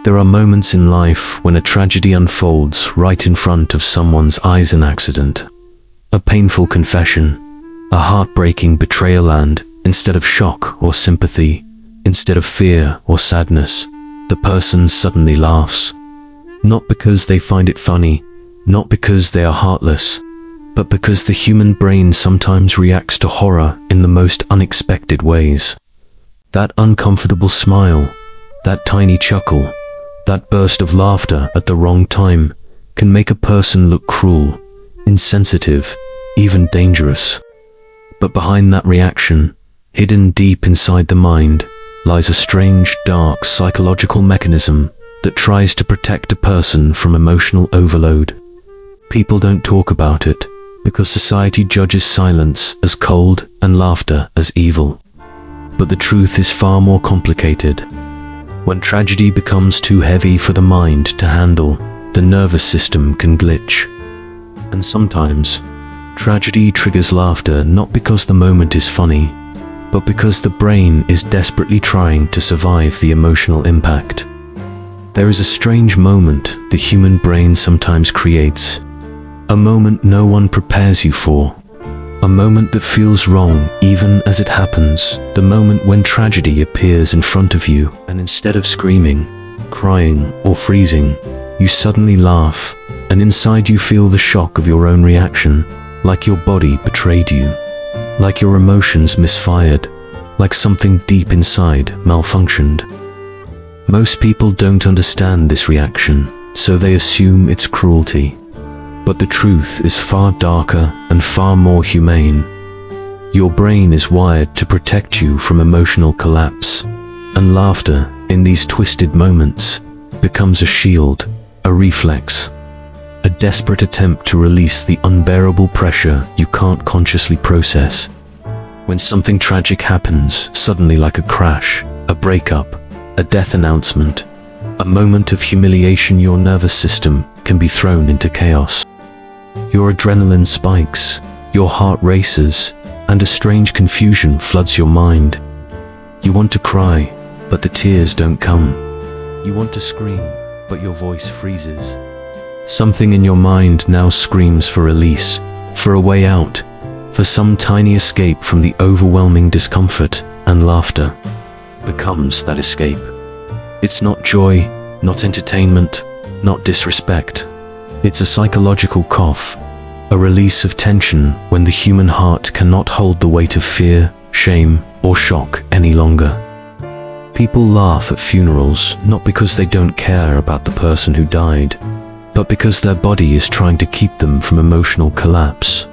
There are moments in life when a tragedy unfolds right in front of someone's eyes: an accident, a painful confession, a heartbreaking betrayal, and instead of shock or sympathy, instead of fear or sadness, the person suddenly laughs. Not because they find it funny, not because they are heartless, but because the human brain sometimes reacts to horror in the most unexpected ways. That uncomfortable smile, that tiny chuckle, that burst of laughter at the wrong time can make a person look cruel, insensitive, even dangerous. But behind that reaction, hidden deep inside the mind, lies a strange, dark psychological mechanism that tries to protect a person from emotional overload. People don't talk about it because society judges silence as cold and laughter as evil. But the truth is far more complicated. When tragedy becomes too heavy for the mind to handle, the nervous system can glitch. And sometimes, tragedy triggers laughter not because the moment is funny, but because the brain is desperately trying to survive the emotional impact. There is a strange moment the human brain sometimes creates, a moment no one prepares you for, a moment that feels wrong even as it happens, the moment when tragedy appears in front of you, and instead of screaming, crying, or freezing, you suddenly laugh, and inside you feel the shock of your own reaction, like your body betrayed you, like your emotions misfired, like something deep inside malfunctioned. Most people don't understand this reaction, so they assume it's cruelty. But the truth is far darker and far more humane. Your brain is wired to protect you from emotional collapse, and laughter, in these twisted moments, becomes a shield, a reflex, a desperate attempt to release the unbearable pressure you can't consciously process. When something tragic happens, suddenly, like a crash, a breakup, a death announcement, a moment of humiliation, your nervous system can be thrown into chaos. Your adrenaline spikes, your heart races, and a strange confusion floods your mind. You want to cry, but the tears don't come. You want to scream, but your voice freezes. Something in your mind now screams for release, for a way out, for some tiny escape from the overwhelming discomfort, and laughter becomes that escape. It's not joy, not entertainment, not disrespect. It's a psychological cough, a release of tension when the human heart cannot hold the weight of fear, shame, or shock any longer. People laugh at funerals not because they don't care about the person who died, but because their body is trying to keep them from emotional collapse.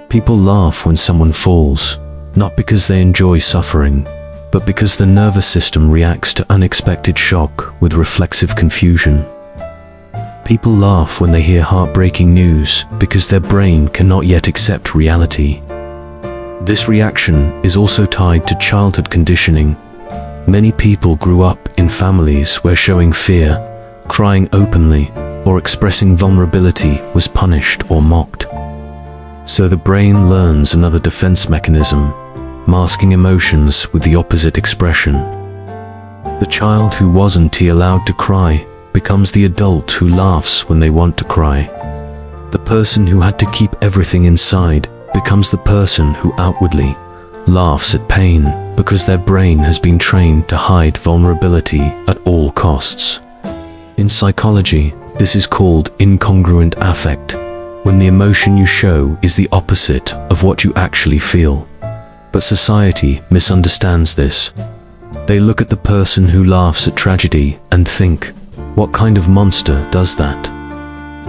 People laugh when someone falls, not because they enjoy suffering, but because the nervous system reacts to unexpected shock with reflexive confusion. People laugh when they hear heartbreaking news because their brain cannot yet accept reality. This reaction is also tied to childhood conditioning. Many people grew up in families where showing fear, crying openly, or expressing vulnerability was punished or mocked. So the brain learns another defense mechanism, masking emotions with the opposite expression. The child who wasn't allowed to cry becomes the adult who laughs when they want to cry. The person who had to keep everything inside becomes the person who outwardly laughs at pain because their brain has been trained to hide vulnerability at all costs. In psychology, this is called incongruent affect, when the emotion you show is the opposite of what you actually feel. But society misunderstands this. They look at the person who laughs at tragedy and think, what kind of monster does that?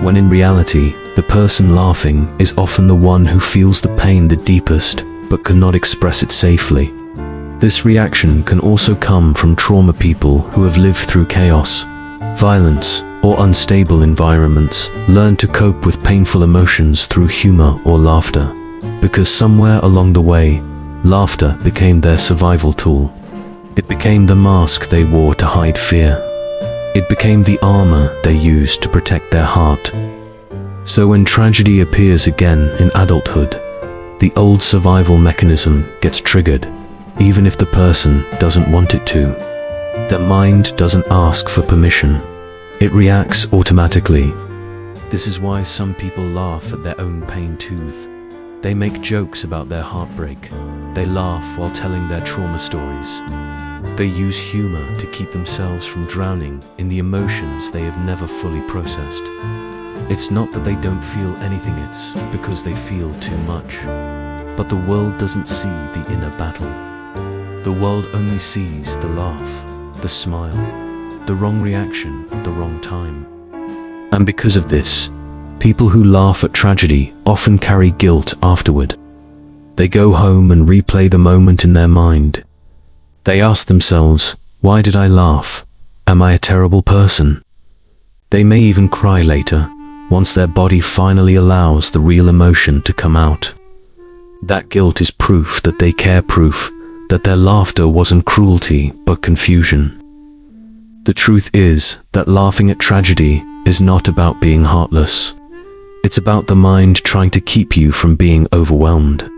When in reality, the person laughing is often the one who feels the pain the deepest, but cannot express it safely. This reaction can also come from trauma. People who have lived through chaos, violence, or unstable environments learn to cope with painful emotions through humor or laughter, because somewhere along the way, laughter became their survival tool. It became the mask they wore to hide fear. It became the armor they used to protect their heart. So when tragedy appears again in adulthood, the old survival mechanism gets triggered, even if the person doesn't want it to. Their mind doesn't ask for permission. It reacts automatically. This is why some people laugh at their own pain tooth. They make jokes about their heartbreak. They laugh while telling their trauma stories. They use humor to keep themselves from drowning in the emotions they have never fully processed. It's not that they don't feel anything, it's because they feel too much. But the world doesn't see the inner battle. The world only sees the laugh, the smile, the wrong reaction at the wrong time. And because of this, people who laugh at tragedy often carry guilt afterward. They go home and replay the moment in their mind. They ask themselves, why did I laugh? Am I a terrible person? They may even cry later, once their body finally allows the real emotion to come out. That guilt is proof that they care, proof that their laughter wasn't cruelty but confusion. The truth is that laughing at tragedy is not about being heartless. It's about the mind trying to keep you from being overwhelmed.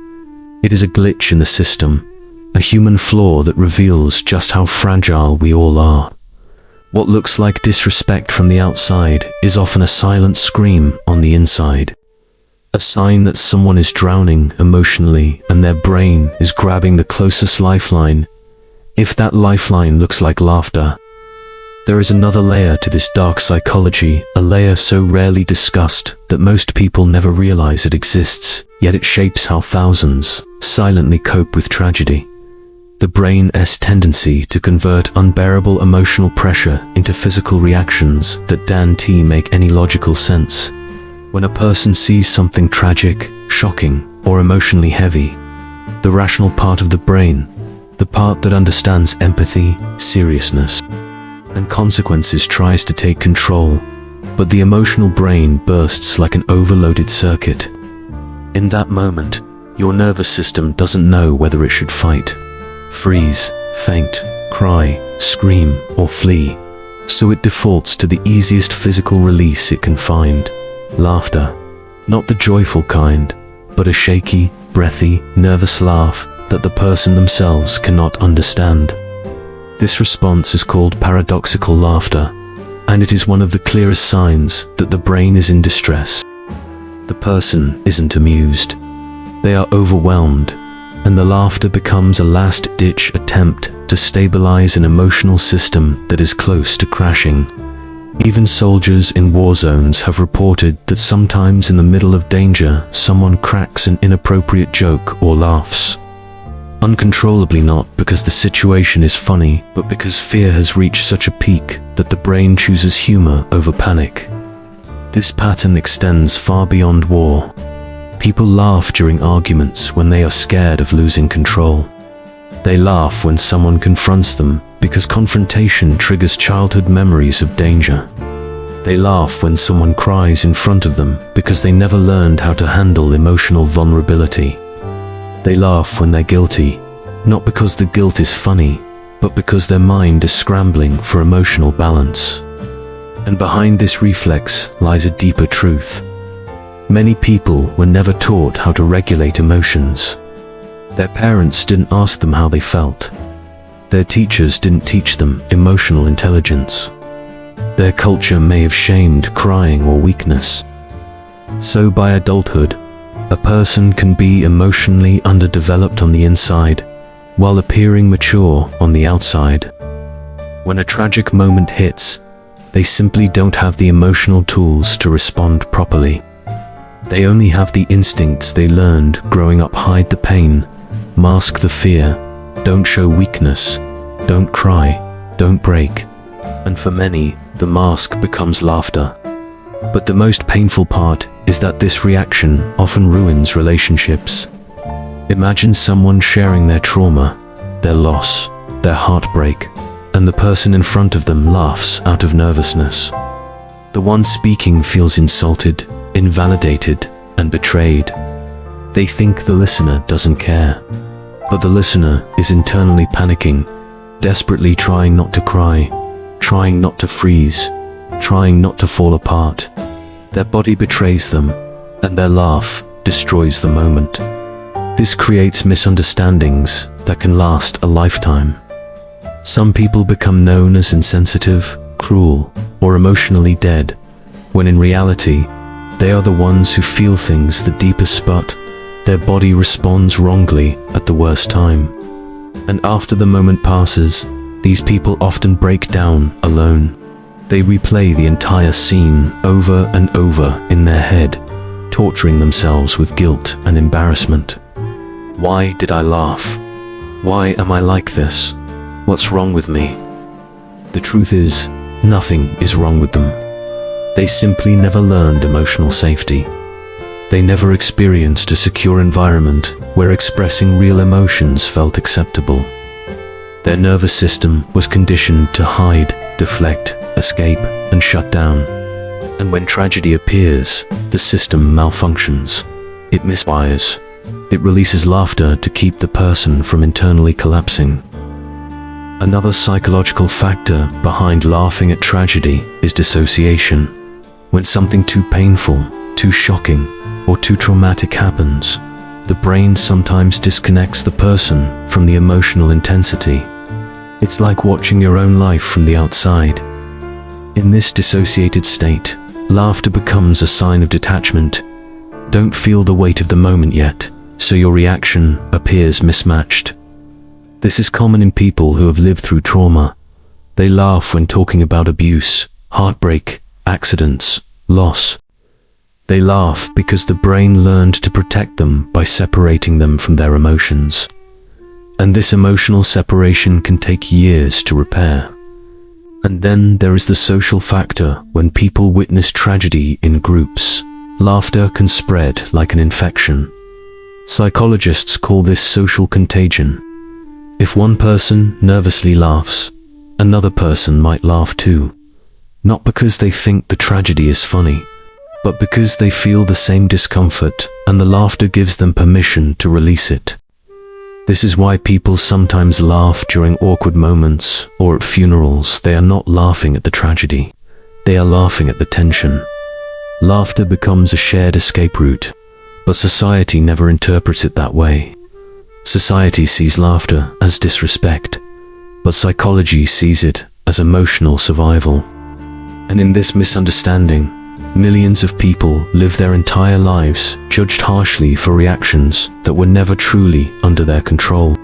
It is a glitch in the system, a human flaw that reveals just how fragile we all are. What looks like disrespect from the outside is often a silent scream on the inside. A sign that someone is drowning emotionally and their brain is grabbing the closest lifeline. If that lifeline looks like laughter, there is another layer to this dark psychology, a layer so rarely discussed that most people never realize it exists, yet it shapes how thousands silently cope with tragedy. The brain's tendency to convert unbearable emotional pressure into physical reactions that don't make any logical sense. When a person sees something tragic, shocking, or emotionally heavy, the rational part of the brain, the part that understands empathy, seriousness, and consequences, tries to take control, but the emotional brain bursts like an overloaded circuit. In that moment, your nervous system doesn't know whether it should fight, freeze, faint, cry, scream, or flee, so it defaults to the easiest physical release it can find: laughter. Not the joyful kind, but a shaky, breathy, nervous laugh that the person themselves cannot understand. This response is called paradoxical laughter, and it is one of the clearest signs that the brain is in distress. The person isn't amused. They are overwhelmed, and the laughter becomes a last-ditch attempt to stabilize an emotional system that is close to crashing. Even soldiers in war zones have reported that sometimes in the middle of danger, someone cracks an inappropriate joke or laughs. Uncontrollably, not because the situation is funny, but because fear has reached such a peak that the brain chooses humor over panic. This pattern extends far beyond war. People laugh during arguments when they are scared of losing control. They laugh when someone confronts them because confrontation triggers childhood memories of danger. They laugh when someone cries in front of them because they never learned how to handle emotional vulnerability. They laugh when they're guilty, not because the guilt is funny, but because their mind is scrambling for emotional balance. And behind this reflex lies a deeper truth. Many people were never taught how to regulate emotions. Their parents didn't ask them how they felt. Their teachers didn't teach them emotional intelligence. Their culture may have shamed crying or weakness. So by adulthood, a person can be emotionally underdeveloped on the inside, while appearing mature on the outside. When a tragic moment hits, they simply don't have the emotional tools to respond properly. They only have the instincts they learned growing up: hide the pain, mask the fear, don't show weakness, don't cry, don't break. And for many, the mask becomes laughter. But the most painful part is that this reaction often ruins relationships. Imagine someone sharing their trauma, their loss, their heartbreak, and the person in front of them laughs out of nervousness. The one speaking feels insulted, invalidated, and betrayed. They think the listener doesn't care, but the listener is internally panicking, desperately trying not to cry, trying not to freeze, trying not to fall apart. Their body betrays them, and their laugh destroys the moment. This creates misunderstandings that can last a lifetime. Some people become known as insensitive, cruel, or emotionally dead, when in reality, they are the ones who feel things the deepest, but their body responds wrongly at the worst time. And after the moment passes, these people often break down alone. They replay the entire scene over and over in their head, torturing themselves with guilt and embarrassment. Why did I laugh? Why am I like this? What's wrong with me? The truth is, nothing is wrong with them. They simply never learned emotional safety. They never experienced a secure environment where expressing real emotions felt acceptable. Their nervous system was conditioned to hide, deflect, escape, and shut down. And when tragedy appears, the system malfunctions. It misfires. It releases laughter to keep the person from internally collapsing. Another psychological factor behind laughing at tragedy is dissociation. When something too painful, too shocking, or too traumatic happens, the brain sometimes disconnects the person from the emotional intensity. It's like watching your own life from the outside. In this dissociated state, laughter becomes a sign of detachment. Don't feel the weight of the moment yet, so your reaction appears mismatched. This is common in people who have lived through trauma. They laugh when talking about abuse, heartbreak, accidents, loss. They laugh because the brain learned to protect them by separating them from their emotions. And this emotional separation can take years to repair. And then there is the social factor. When people witness tragedy in groups, laughter can spread like an infection. Psychologists call this social contagion. If one person nervously laughs, another person might laugh too. Not because they think the tragedy is funny, but because they feel the same discomfort, and the laughter gives them permission to release it. This is why people sometimes laugh during awkward moments or at funerals. They are not laughing at the tragedy. They are laughing at the tension. Laughter becomes a shared escape route, but society never interprets it that way. Society sees laughter as disrespect, but psychology sees it as emotional survival. And in this misunderstanding, millions of people live their entire lives judged harshly for reactions that were never truly under their control.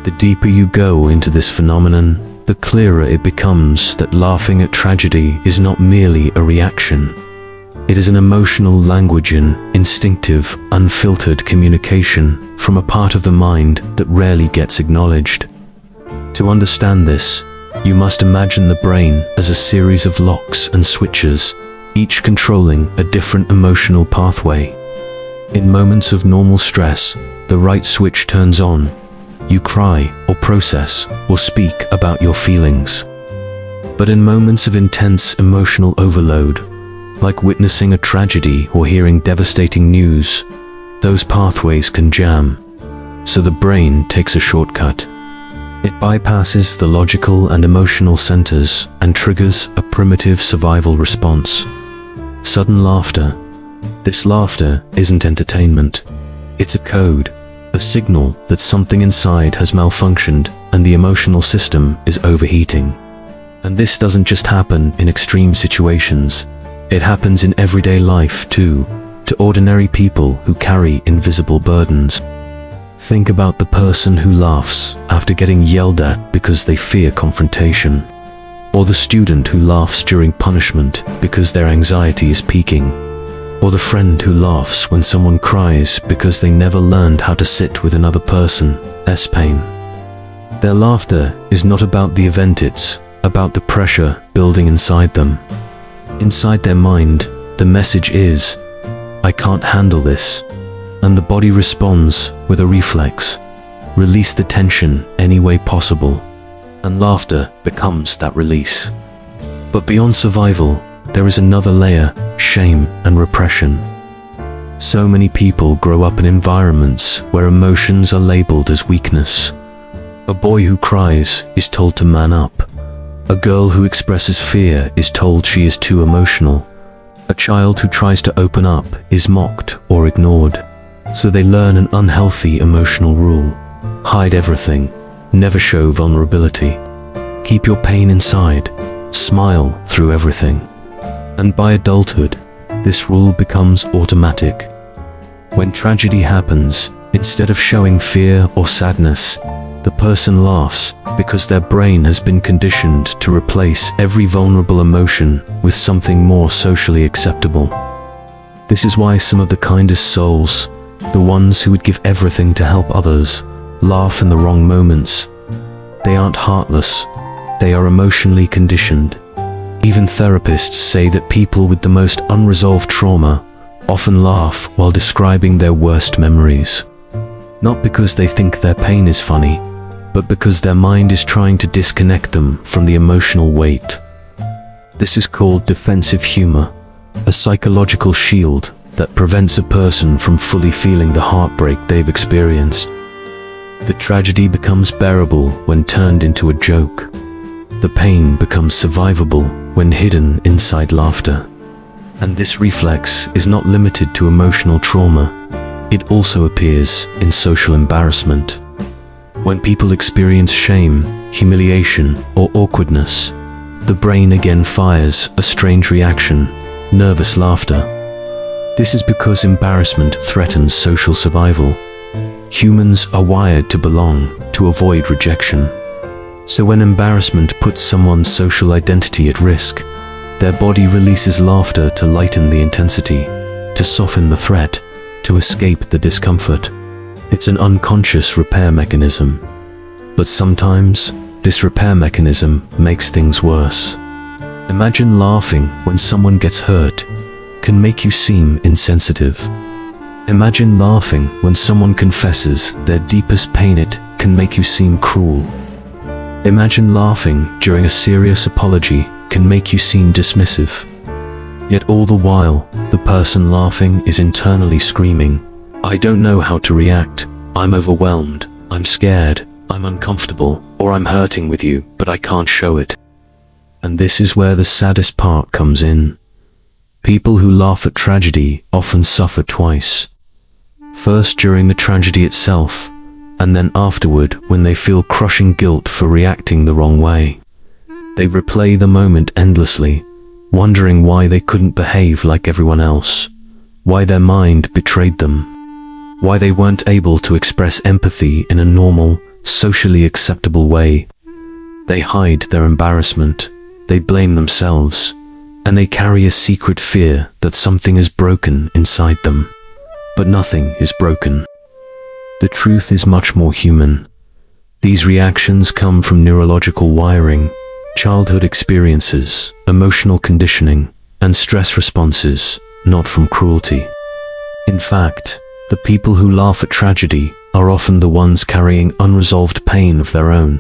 The deeper you go into this phenomenon, the clearer it becomes that laughing at tragedy is not merely a reaction. It is an emotional language in instinctive, unfiltered communication from a part of the mind that rarely gets acknowledged. To understand this, you must imagine the brain as a series of locks and switches, each controlling a different emotional pathway. In moments of normal stress, the right switch turns on. You cry, or process, or speak about your feelings. But in moments of intense emotional overload, like witnessing a tragedy or hearing devastating news, those pathways can jam. So the brain takes a shortcut. It bypasses the logical and emotional centers and triggers a primitive survival response. Sudden laughter. This laughter isn't entertainment. It's a code, a signal that something inside has malfunctioned and the emotional system is overheating. And this doesn't just happen in extreme situations. It happens in everyday life too, to ordinary people who carry invisible burdens. Think about the person who laughs after getting yelled at because they fear confrontation, or the student who laughs during punishment because their anxiety is peaking, or the friend who laughs when someone cries because they never learned how to sit with another person's pain. Their laughter is not about the event, it's about the pressure building inside them. Inside their mind, the message is, I can't handle this, and the body responds with a reflex. Release the tension any way possible, and laughter becomes that release. But beyond survival, there is another layer, shame and repression. So many people grow up in environments where emotions are labeled as weakness. A boy who cries is told to man up. A girl who expresses fear is told she is too emotional. A child who tries to open up is mocked or ignored. So they learn an unhealthy emotional rule. Hide everything. Never show vulnerability. Keep your pain inside. Smile through everything. And by adulthood, this rule becomes automatic. When tragedy happens, instead of showing fear or sadness, the person laughs because their brain has been conditioned to replace every vulnerable emotion with something more socially acceptable. This is why some of the kindest souls, the ones who would give everything to help others, laugh in the wrong moments. They aren't heartless, they are emotionally conditioned. Even therapists say that people with the most unresolved trauma often laugh while describing their worst memories. Not because they think their pain is funny, but because their mind is trying to disconnect them from the emotional weight. This is called defensive humor, a psychological shield that prevents a person from fully feeling the heartbreak they've experienced. The tragedy becomes bearable when turned into a joke. The pain becomes survivable when hidden inside laughter. And this reflex is not limited to emotional trauma. It also appears in social embarrassment. When people experience shame, humiliation, or awkwardness, the brain again fires a strange reaction: nervous laughter. This is because embarrassment threatens social survival. Humans are wired to belong, to avoid rejection. So when embarrassment puts someone's social identity at risk, their body releases laughter to lighten the intensity, to soften the threat, to escape the discomfort. It's an unconscious repair mechanism. But sometimes, this repair mechanism makes things worse. Imagine laughing when someone gets hurt can make you seem insensitive. Imagine laughing when someone confesses their deepest pain. It can make you seem cruel. Imagine laughing during a serious apology can make you seem dismissive. Yet all the while, the person laughing is internally screaming, "I don't know how to react. I'm overwhelmed. I'm scared. I'm uncomfortable. Or I'm hurting with you, but I can't show it." And this is where the saddest part comes in. People who laugh at tragedy often suffer twice. First during the tragedy itself, and then afterward when they feel crushing guilt for reacting the wrong way. They replay the moment endlessly, wondering why they couldn't behave like everyone else, why their mind betrayed them, why they weren't able to express empathy in a normal, socially acceptable way. They hide their embarrassment, they blame themselves, and they carry a secret fear that something is broken inside them. But nothing is broken. The truth is much more human. These reactions come from neurological wiring, childhood experiences, emotional conditioning, and stress responses, not from cruelty. In fact, the people who laugh at tragedy are often the ones carrying unresolved pain of their own.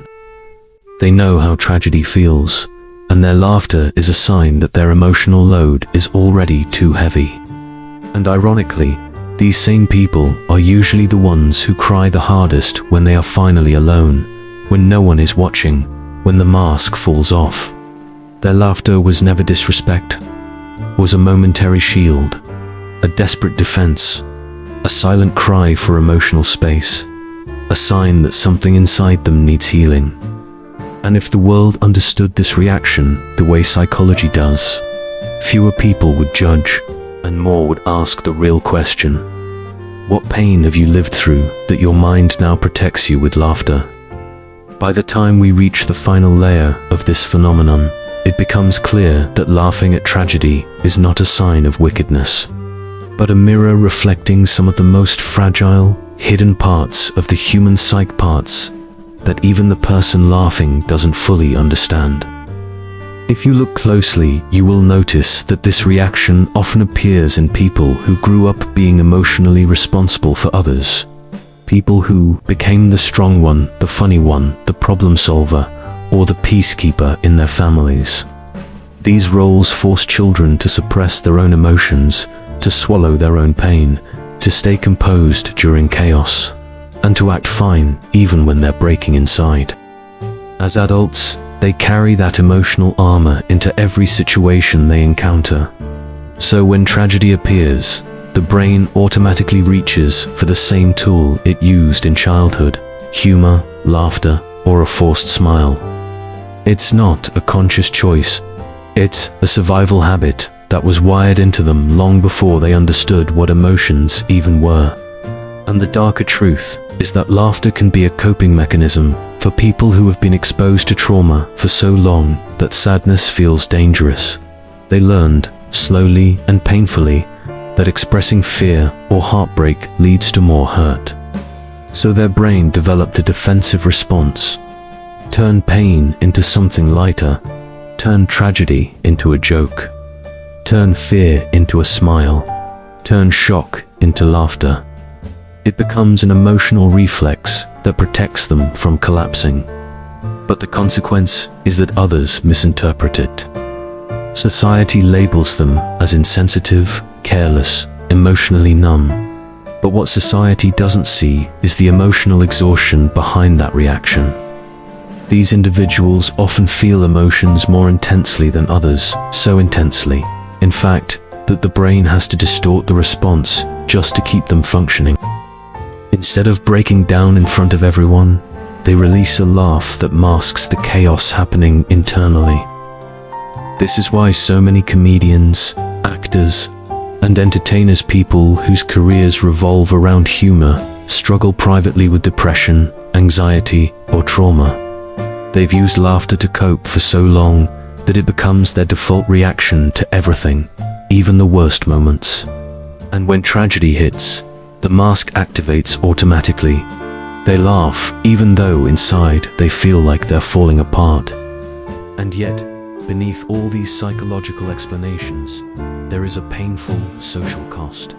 They know how tragedy feels, and their laughter is a sign that their emotional load is already too heavy. And ironically, these same people are usually the ones who cry the hardest when they are finally alone, when no one is watching, when the mask falls off. Their laughter was never disrespect, was a momentary shield, a desperate defense, a silent cry for emotional space, a sign that something inside them needs healing. And if the world understood this reaction the way psychology does, fewer people would judge, and more would ask the real question: what pain have you lived through that your mind now protects you with laughter? By the time we reach the final layer of this phenomenon, it becomes clear that laughing at tragedy is not a sign of wickedness, but a mirror reflecting some of the most fragile, hidden parts of the human psyche, parts that even the person laughing doesn't fully understand. If you look closely, you will notice that this reaction often appears in people who grew up being emotionally responsible for others. People who became the strong one, the funny one, the problem solver, or the peacekeeper in their families. These roles force children to suppress their own emotions, to swallow their own pain, to stay composed during chaos, and to act fine even when they're breaking inside. As adults, they carry that emotional armor into every situation they encounter. So when tragedy appears, the brain automatically reaches for the same tool it used in childhood: humor, laughter, or a forced smile. It's not a conscious choice. It's a survival habit that was wired into them long before they understood what emotions even were. And the darker truth is that laughter can be a coping mechanism for people who have been exposed to trauma for so long that sadness feels dangerous. They learned, slowly and painfully, that expressing fear or heartbreak leads to more hurt. So their brain developed a defensive response. Turn pain into something lighter. Turn tragedy into a joke. Turn fear into a smile. Turn shock into laughter. It becomes an emotional reflex that protects them from collapsing. But the consequence is that others misinterpret it. Society labels them as insensitive, careless, emotionally numb. But what society doesn't see is the emotional exhaustion behind that reaction. These individuals often feel emotions more intensely than others, so intensely, in fact, that the brain has to distort the response just to keep them functioning. Instead of breaking down in front of everyone, they release a laugh that masks the chaos happening internally. This is why so many comedians, actors, and entertainers, people whose careers revolve around humor, struggle privately with depression, anxiety, or trauma. They've used laughter to cope for so long that it becomes their default reaction to everything, even the worst moments. And when tragedy hits, the mask activates automatically. They laugh even though inside they feel like they're falling apart. And yet, beneath all these psychological explanations, there is a painful social cost.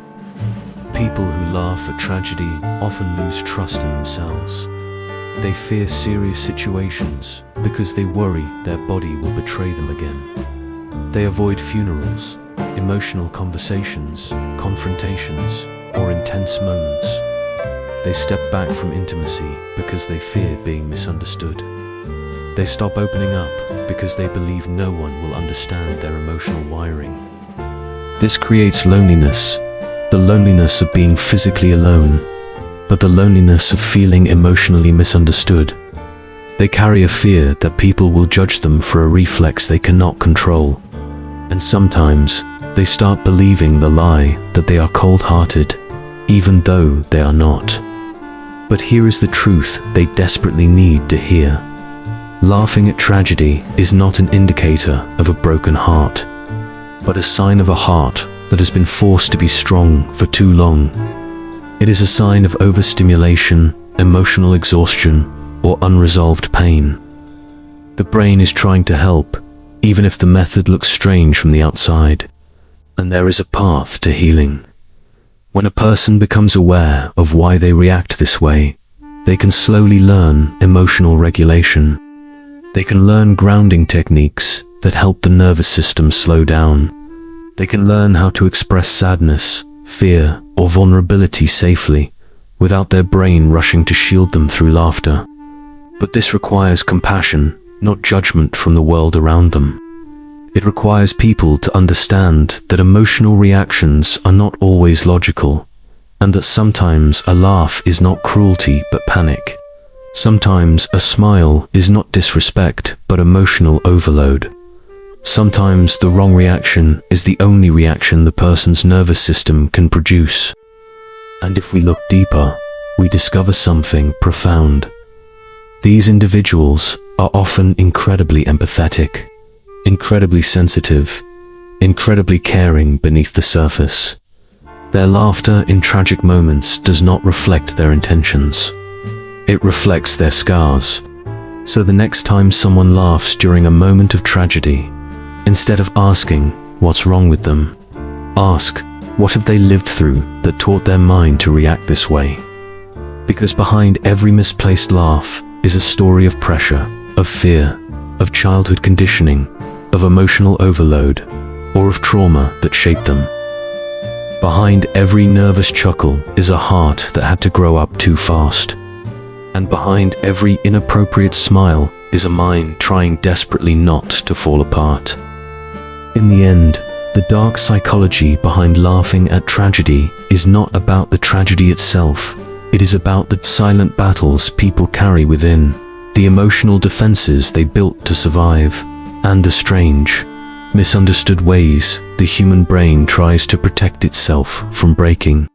People who laugh at tragedy often lose trust in themselves. They fear serious situations because they worry their body will betray them again. They avoid funerals, emotional conversations, confrontations, or intense moments. They step back from intimacy because they fear being misunderstood. They stop opening up because they believe no one will understand their emotional wiring. This creates loneliness, the loneliness of being physically alone, but the loneliness of feeling emotionally misunderstood. They carry a fear that people will judge them for a reflex they cannot control. And sometimes, they start believing the lie that they are cold-hearted, even though they are not. But here is the truth they desperately need to hear. Laughing at tragedy is not an indicator of a broken heart, but a sign of a heart that has been forced to be strong for too long. It is a sign of overstimulation, emotional exhaustion, or unresolved pain. The brain is trying to help, even if the method looks strange from the outside. And there is a path to healing. When a person becomes aware of why they react this way, they can slowly learn emotional regulation. They can learn grounding techniques that help the nervous system slow down. They can learn how to express sadness, fear, or vulnerability safely, without their brain rushing to shield them through laughter. But this requires compassion, not judgment from the world around them. It requires people to understand that emotional reactions are not always logical, and that sometimes a laugh is not cruelty but panic. Sometimes a smile is not disrespect but emotional overload. Sometimes the wrong reaction is the only reaction the person's nervous system can produce. And if we look deeper, we discover something profound. These individuals are often incredibly empathetic, incredibly sensitive, incredibly caring beneath the surface. Their laughter in tragic moments does not reflect their intentions. It reflects their scars. So the next time someone laughs during a moment of tragedy, instead of asking, what's wrong with them, ask, what have they lived through that taught their mind to react this way? Because behind every misplaced laugh is a story of pressure, of fear, of childhood conditioning, of emotional overload, or of trauma that shaped them. Behind every nervous chuckle is a heart that had to grow up too fast. And behind every inappropriate smile is a mind trying desperately not to fall apart. In the end, the dark psychology behind laughing at tragedy is not about the tragedy itself. It is about the silent battles people carry within, the emotional defenses they built to survive, and the strange, misunderstood ways the human brain tries to protect itself from breaking.